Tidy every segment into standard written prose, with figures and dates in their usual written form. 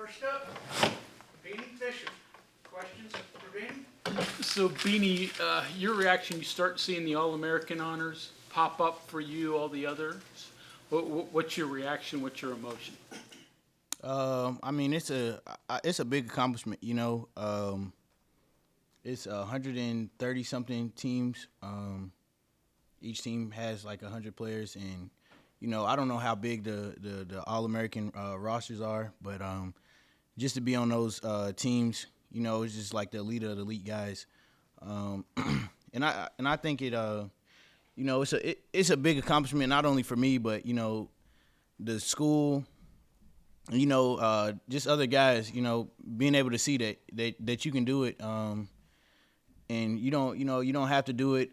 First up, Beanie Bishop. Questions for Beanie? So, Beanie, your reaction, you start seeing the All-American honors pop up for you, all the others. What's your reaction? What's your emotion? I mean, it's a big accomplishment, you know. It's 130 something teams. Each team has like 100 players, and you know, I don't know how big the All-American rosters are, but just to be on those teams, you know, it's just like the elite of the elite guys. And I think it you know, it's a big accomplishment, not only for me, but you know, the school, you know, just other guys, you know, being able to see that you can do it, and you don't have to do it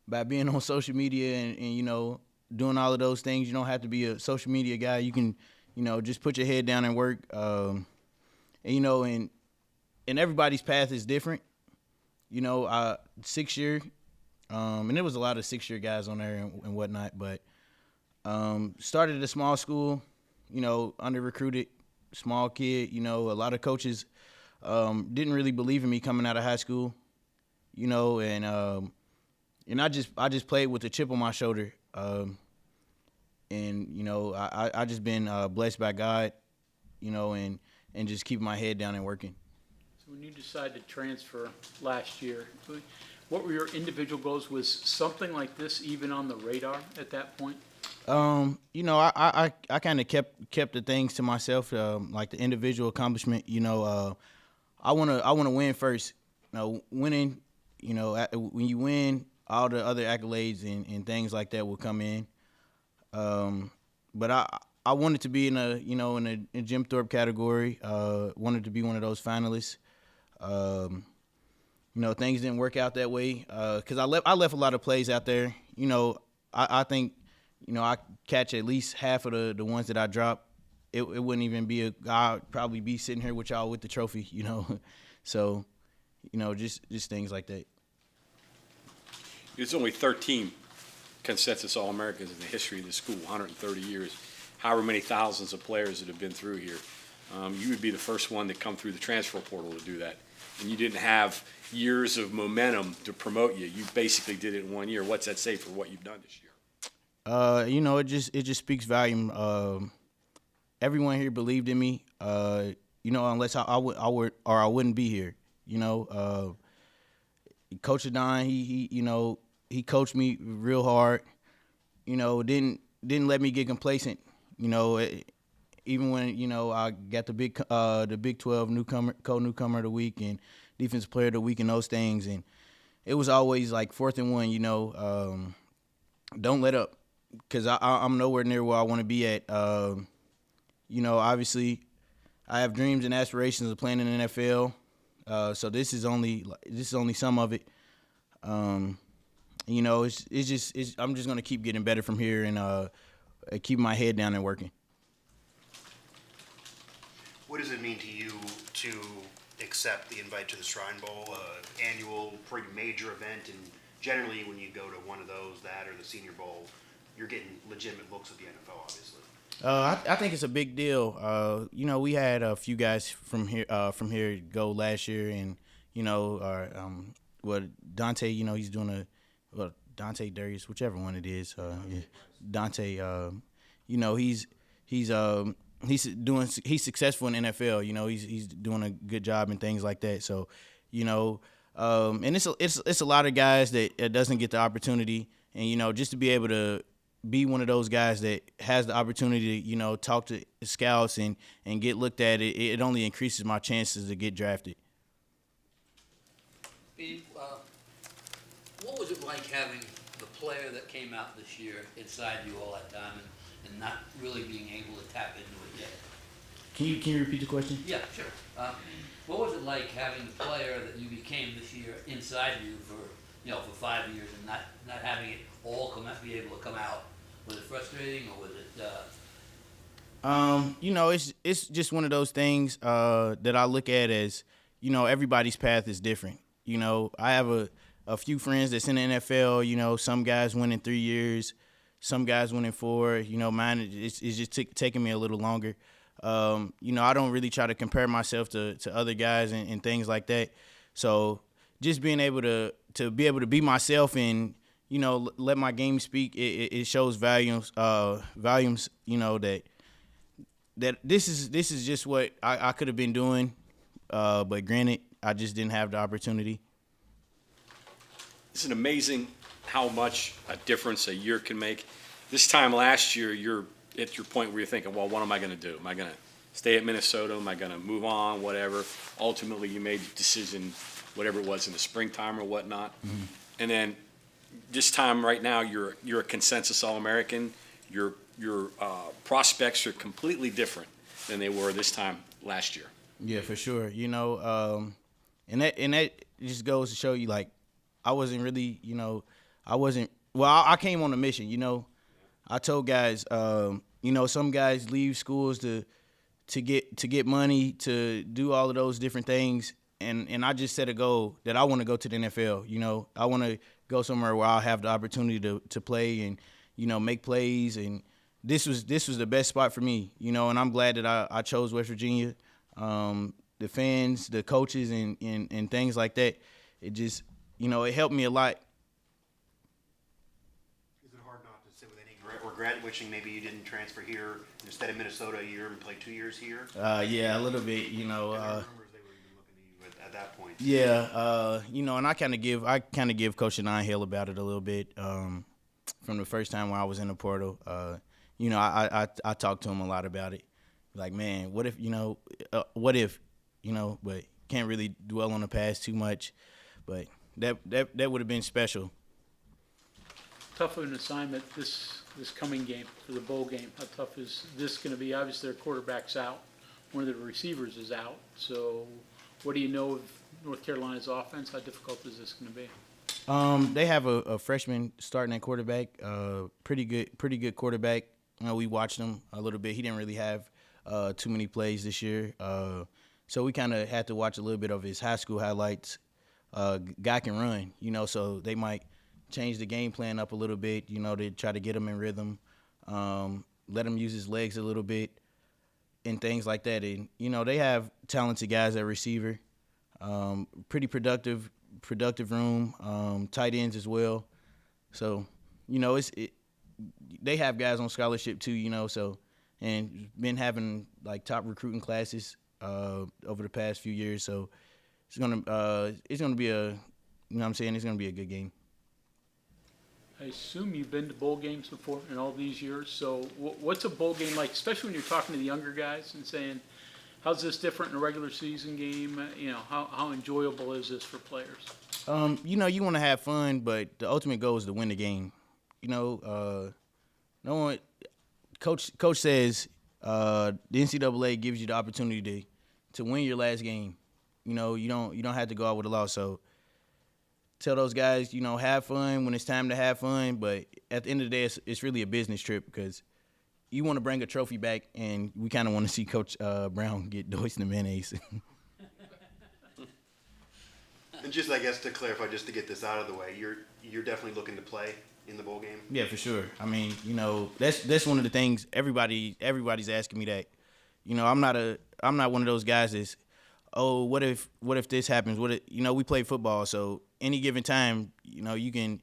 by being on social media and you know, doing all of those things. You don't have to be a social media guy. You can, you know, just put your head down and work. And you know, and everybody's path is different. You know, 6 year, and there was a lot of 6 year guys on there and whatnot, but started at a small school, you know, under recruited, small kid. You know, a lot of coaches didn't really believe in me coming out of high school. You know, and I just played with a chip on my shoulder. And you know, I just been blessed by God, you know, and just keep my head down and working. So when you decided to transfer last year, what were your individual goals? Was something like this even on the radar at that point? You know, I kind of kept the things to myself, like the individual accomplishment. You know, I wanna win first. You know, winning. You know, when you win, all the other accolades and things like that will come in. But I wanted to be in a Jim Thorpe category. Wanted to be one of those finalists. You know, things didn't work out that way because I left a lot of plays out there. You know, I think, you know, I catch at least half of the ones that I drop. It wouldn't even be I'd probably be sitting here with y'all with the trophy. You know, so you know, just things like that. There's only 13 consensus All-Americans in the history of the school, 130 years, however many thousands of players that have been through here. You would be the first one to come through the transfer portal to do that. And you didn't have years of momentum to promote you. You basically did it in 1 year. What's that say for what you've done this year? You know, it just speaks volume. Everyone here believed in me. You know, unless I wouldn't be here. You know, Coach Adon, he you know, he coached me real hard. You know, didn't let me get complacent. You know, even when, you know, I got the Big 12 co-newcomer of the week and defensive player of the week and those things, and it was always like 4th and 1. You know, don't let up, because I'm nowhere near where I want to be at. You know, obviously, I have dreams and aspirations of playing in the NFL. So this is only some of it. You know, I'm just gonna keep getting better from here and keep my head down and working. What does it mean to you to accept the invite to the Shrine Bowl, annual, pretty major event, and generally when you go to one of those, that or the Senior Bowl, you're getting legitimate looks at the NFL, obviously. I think it's a big deal. You know, we had a few guys from here go last year, and you know, Dante, you know, he's doing Dante Darius, whichever one it is. Yeah. Dante, you know, he's successful in NFL. You know, he's doing a good job and things like that. So, you know, and it's a lot of guys that doesn't get the opportunity, and you know, just to be able to be one of those guys that has the opportunity to, you know, talk to scouts and get looked at, it only increases my chances to get drafted. What was it like having the player that came out this year inside you all that time and not really being able to tap into it yet? Can you repeat the question? Yeah, sure. What was it like having the player that you became this year inside you for 5 years and not having it all be able to come out? Was it frustrating, or was it? You know, it's just one of those things that I look at as, you know, everybody's path is different. You know, I have a few friends that's in the NFL. You know, some guys win in 3 years, some guys win in 4. You know, mine it's just taking me a little longer. I don't really try to compare myself to other guys and things like that. So just being able to be myself and, let my game speak, it shows volumes, that this is just what I could have been doing. But granted, I just didn't have the opportunity. Isn't it amazing how much a difference a year can make? This time last year, you're at your point where you're thinking, well, what am I going to do? Am I going to stay at Minnesota? Am I going to move on? Whatever. Ultimately, you made the decision, whatever it was in the springtime or whatnot. Mm-hmm. And then this time right now, you're a consensus All-American. Your prospects are completely different than they were this time last year. Yeah, for sure. And that just goes to show you, like, I wasn't really, I came on a mission, I told guys, some guys leave schools to get money, to do all of those different things. And I just set a goal that I want to go to the NFL. I want to go somewhere where I'll have the opportunity to play and, make plays. And this was the best spot for me, and I'm glad that I chose West Virginia. The fans, the coaches, and things like that. It just, it helped me a lot. Is it hard not to sit with any regret, wishing maybe you didn't transfer here instead of Minnesota a year and play 2 years here? Yeah, a little bit, There were rumors they were even looking at you at that point. Yeah, and I kind of give Coach Anand hell about it a little bit. From the first time when I was in the portal, I talked to him a lot about it. Like, man, what if, but can't really dwell on the past too much. But that would have been special. Tough of an assignment this coming game for the bowl game. How tough is this going to be? Obviously, their quarterback's out. One of the receivers is out. So what do you know of North Carolina's offense? How difficult is this going to be? They have a freshman starting at quarterback, pretty good quarterback. We watched him a little bit. He didn't really have too many plays this year. So we kind of had to watch a little bit of his high school highlights. Guy can run, so they might change the game plan up a little bit, to try to get him in rhythm, let him use his legs a little bit and things like that. And, they have talented guys at receiver, pretty productive room, tight ends as well. So, they have guys on scholarship too, so, and been having like top recruiting classes over the past few years. So it's gonna be it's gonna be a good game. I assume you've been to bowl games before in all these years. So what's a bowl game like, especially when you're talking to the younger guys and saying, how's this different in a regular season game? How enjoyable is this for players? You want to have fun, but the ultimate goal is to win the game. No one. Coach says the NCAA gives you the opportunity to win your last game. You don't have to go out with a loss. So tell those guys, have fun when it's time to have fun. But at the end of the day, it's really a business trip because you want to bring a trophy back, and we kind of want to see Coach Brown get doused in mayonnaise. And just, I guess, to clarify, just to get this out of the way, you're definitely looking to play in the bowl game? Yeah, for sure. I mean, that's one of the things everybody's asking me that. I'm not one of those guys that's, oh, what if this happens? What if, we play football, so any given time, you can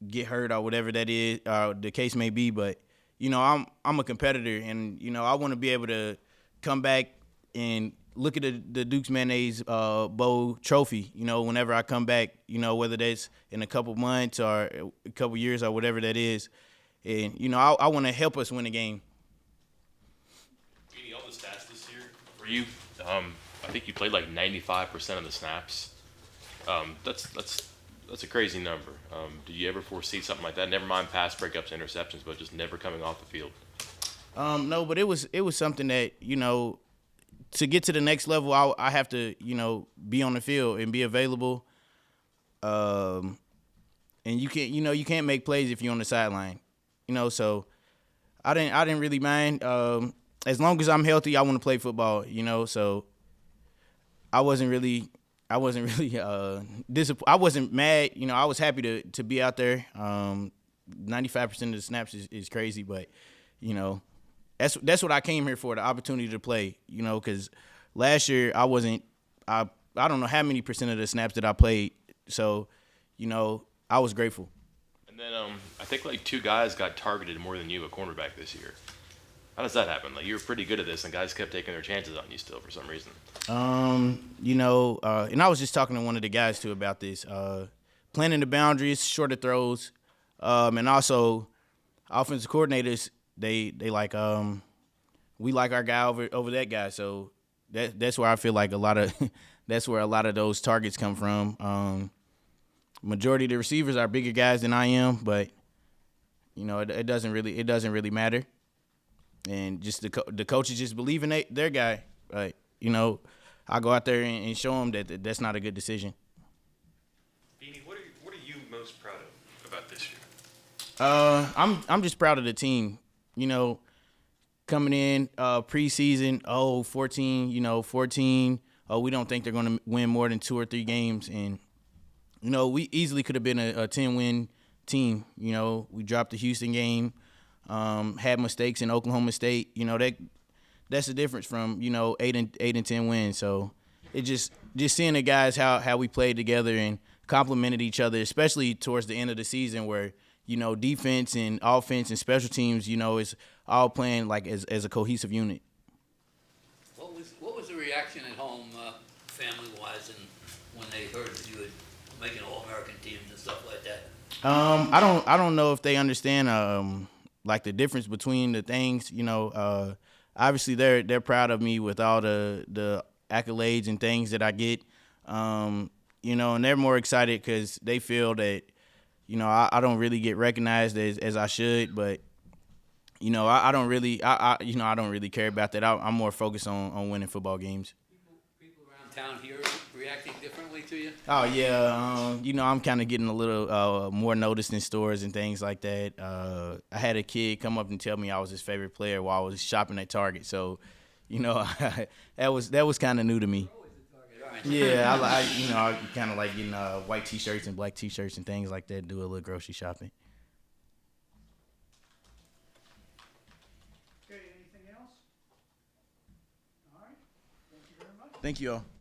get hurt or whatever that is, the case may be. But I'm a competitor, and I want to be able to come back and look at the Duke's Mayonnaise Bowl trophy, whenever I come back, whether that's in a couple months or a couple years or whatever that is. And, I want to help us win the game. Beanie, all the stats this year for you, I think you played like 95% of the snaps. That's a crazy number. Do you ever foresee something like that? Never mind pass breakups, interceptions, but just never coming off the field. No, but it was something that, to get to the next level, I have to, be on the field and be available. And you can't make plays if you're on the sideline, So I didn't really mind. As long as I'm healthy, I want to play football, So I wasn't really disappointed. I wasn't mad. I was happy to be out there. 95% of the snaps is crazy, but that's what I came here for, the opportunity to play. You know, because last year I don't know how many percent of the snaps that I played. So, you know, I was grateful. And then I think like 2 guys got targeted more than you, a cornerback this year. How does that happen? Like you were pretty good at this, and guys kept taking their chances on you still for some reason. You know, and I was just talking to one of the guys too about this. Planning the boundaries, shorter throws, and also offensive coordinators. They like we like our guy over that guy. So that's where I feel like a lot of that's where a lot of those targets come from. Majority of the receivers are bigger guys than I am, but you know it doesn't really matter. And just the coaches just believe in their guy. Right? You know, I go out there and show them that that's not a good decision. Beanie, what are you most proud of about this year? I'm just proud of the team. You know, coming in preseason, 14. We don't think they're going to win more than 2 or 3 games, and you know we easily could have been a 10-win team. You know, we dropped the Houston game. Had mistakes in Oklahoma State. You know that's the difference from 8 and 10 wins. So it just seeing the guys how we played together and complimented each other, especially towards the end of the season where defense and offense and special teams is all playing like as a cohesive unit. What was the reaction at home, family wise, and when they heard that you were making All-American teams and stuff like that? I don't know if they understand like the difference between the things. Obviously they're proud of me with all the accolades and things that I get. And they're more excited because they feel that I don't really get recognized as I should, but I don't really care about that. I'm more focused on winning football games. People around town here reacting differently to you? Oh yeah, I'm kind of getting a little more noticed in stores and things like that. I had a kid come up and tell me I was his favorite player while I was shopping at Target. So, that was kind of new to me. Yeah, I kind of like getting white T-shirts and black T-shirts and things like that. Do a little grocery shopping. Okay, anything else? All right, thank you very much. Thank you all.